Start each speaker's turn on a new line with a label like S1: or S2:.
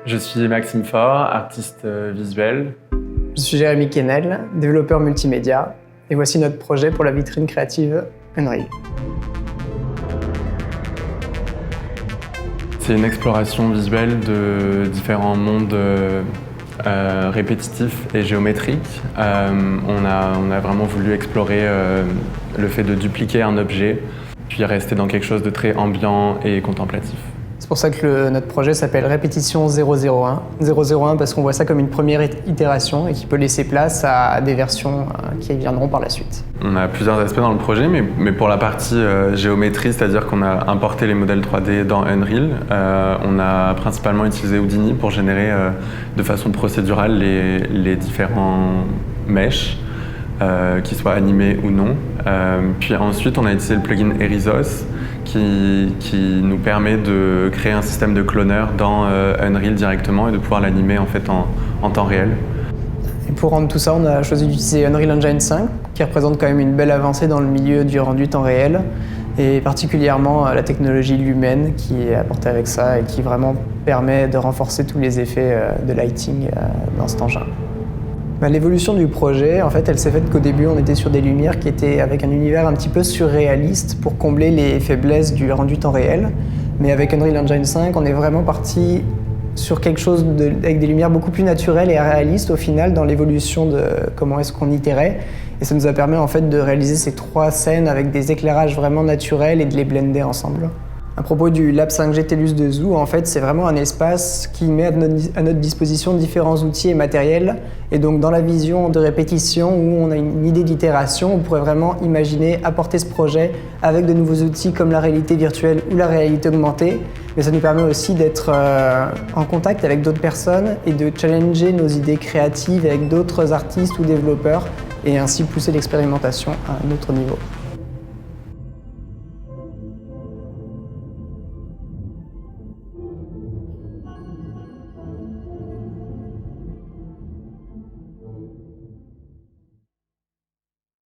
S1: Je suis Maxime Faure, artiste visuel.
S2: Je suis Jérémy Quesnel, développeur multimédia, et voici notre projet pour la vitrine créative Unreal.
S1: C'est une exploration visuelle de différents mondes répétitifs et géométriques. On a vraiment voulu explorer le fait de dupliquer un objet, puis rester dans quelque chose de très ambiant et contemplatif.
S2: C'est pour ça que notre projet s'appelle Répétition 001. 001 parce qu'on voit ça comme une première itération et qui peut laisser place à des versions qui viendront par la suite.
S1: On a plusieurs aspects dans le projet, mais pour la partie géométrie, c'est-à-dire qu'on a importé les modèles 3D dans Unreal, on a principalement utilisé Houdini pour générer de façon procédurale les différents meshes, qu'ils soient animés ou non. Puis ensuite, on a utilisé le plugin Erizos, qui nous permet de créer un système de cloneur dans Unreal directement et de pouvoir l'animer en fait en temps réel.
S2: Et pour rendre tout ça, on a choisi d'utiliser Unreal Engine 5, qui représente quand même une belle avancée dans le milieu du rendu temps réel, et particulièrement la technologie Lumen qui est apportée avec ça et qui vraiment permet de renforcer tous les effets de lighting dans cet engin. L'évolution du projet, en fait, elle s'est faite qu'au début, on était sur des lumières qui étaient avec un univers un petit peu surréaliste pour combler les faiblesses du rendu temps réel. Mais avec Unreal Engine 5, on est vraiment parti sur quelque chose avec des lumières beaucoup plus naturelles et réalistes au final dans l'évolution de comment est-ce qu'on itérait. Et ça nous a permis en fait de réaliser ces 3 scènes avec des éclairages vraiment naturels et de les blender ensemble. À propos du Lab 5G TELUS de Zoo, en fait, c'est vraiment un espace qui met à notre disposition différents outils et matériels. Et donc, dans la vision de répétition, où on a une idée d'itération, on pourrait vraiment imaginer apporter ce projet avec de nouveaux outils comme la réalité virtuelle ou la réalité augmentée. Mais ça nous permet aussi d'être en contact avec d'autres personnes et de challenger nos idées créatives avec d'autres artistes ou développeurs et ainsi pousser l'expérimentation à un autre niveau.